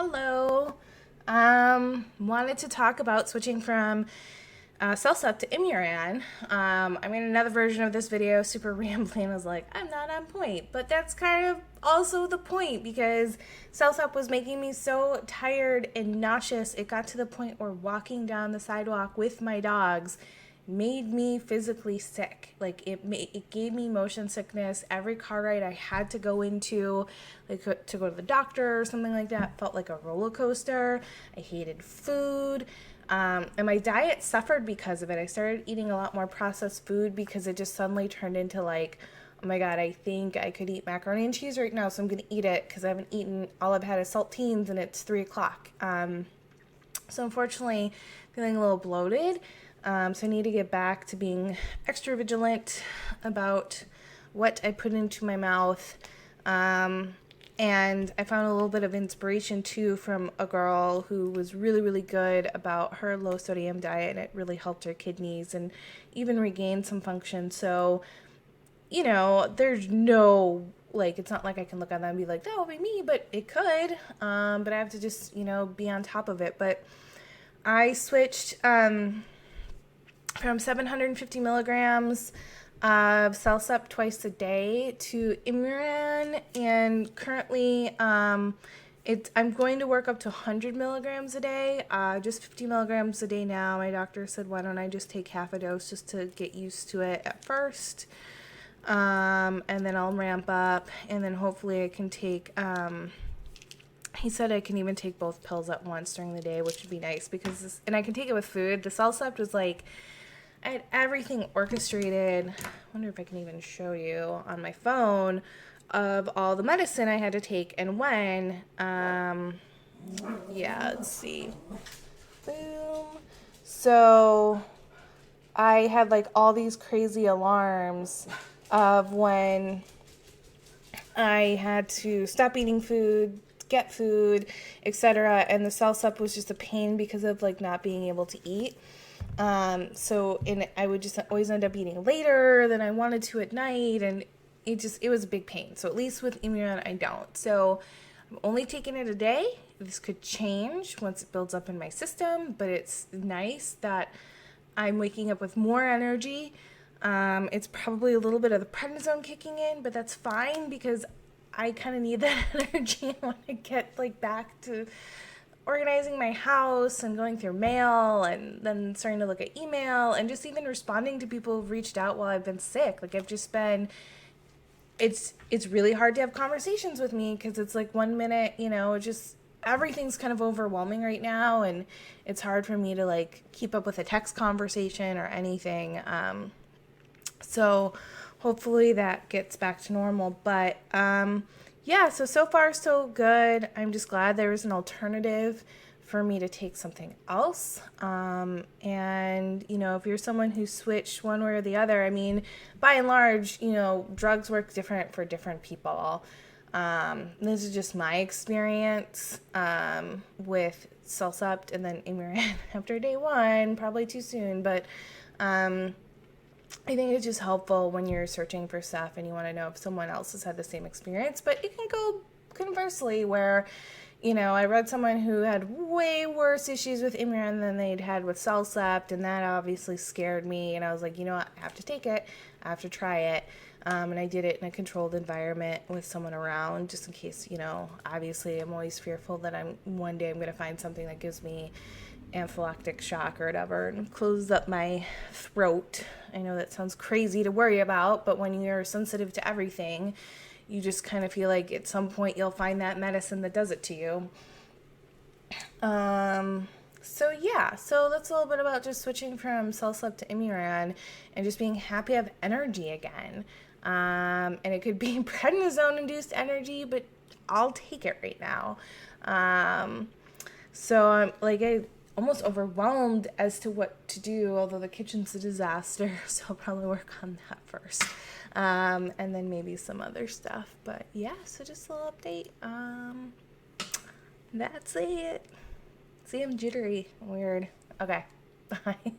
Hello. Wanted to talk about switching from Cellcept to Imuran. I made another version of this video, super rambling. I was like, I'm not on point, but that's kind of also the point because Cellcept was making me so tired and nauseous. It got to the point where walking down the sidewalk with my dogs made me physically sick. Like it gave me motion sickness. Every car ride I had to go into, like to go to the doctor or something like that, felt like a roller coaster. I hated food. And my diet suffered because of it. I started eating a lot more processed food because it just suddenly turned into like, oh my God, I think I could eat macaroni and cheese right now, so I'm going to eat it because I haven't eaten, all I've had is saltines and it's 3 o'clock. So unfortunately, feeling a little bloated. So I need to get back to being extra vigilant about what I put into my mouth. And I found a little bit of inspiration too from a girl who was really, really good about her low sodium diet, and it really helped her kidneys and even regain some function. So, there's no, like, it's not like I can look at that and be like, that will be me, but it could. But I have to just, be on top of it. But I switched, from 750 milligrams of Cellcept twice a day to Imuran, and currently I'm going to work up to 100 milligrams a day, just 50 milligrams a day now. My doctor said, why don't I just take half a dose just to get used to it at first, and then I'll ramp up, and then hopefully I can take, he said I can even take both pills at once during the day, which would be nice because and I can take it with food. The Cellcept was like, I had everything orchestrated. I wonder if I can even show you on my phone of all the medicine I had to take and when. Yeah, let's see. Boom. So I had like all these crazy alarms of when I had to stop eating food, get food, etc. And the Cellcept was just a pain because of like not being able to eat. I would just always end up eating later than I wanted to at night, and it was a big pain. So at least with Imuran, I don't. So I'm only taking it a day. This could change once it builds up in my system, but it's nice that I'm waking up with more energy. It's probably a little bit of the prednisone kicking in, but that's fine because I kind of need that energy when I get like back to organizing my house and going through mail and then starting to look at email and just even responding to people who've reached out while I've been sick. Like it's really hard to have conversations with me because it's like 1 minute, just everything's kind of overwhelming right now, and it's hard for me to like keep up with a text conversation or anything. So hopefully that gets back to normal. But yeah, so far so good. I'm just glad there was an alternative for me to take something else. And, if you're someone who switched one way or the other, I mean, by and large, drugs work different for different people. This is just my experience with Cellcept and then Imuran after day one, probably too soon, but I think it's just helpful when you're searching for stuff and you want to know if someone else has had the same experience. But it can go conversely where, I read someone who had way worse issues with Imuran than they'd had with Cellcept, and that obviously scared me. And I was like, what? I have to take it. I have to try it. And I did it in a controlled environment with someone around, just in case, obviously I'm always fearful that one day I'm going to find something that gives me anaphylactic shock or whatever and closes up my throat. I know that sounds crazy to worry about, but when you're sensitive to everything, you just kind of feel like at some point you'll find that medicine that does it to you. So that's a little bit about just switching from Cellcept to Imuran and just being happy to have energy again. And it could be prednisone-induced energy, but I'll take it right now. So I'm I almost overwhelmed as to what to do, although the kitchen's a disaster, so I'll probably work on that first. And then maybe some other stuff. But yeah, so just a little update. That's it. See, I'm jittery. Weird. Okay. Bye.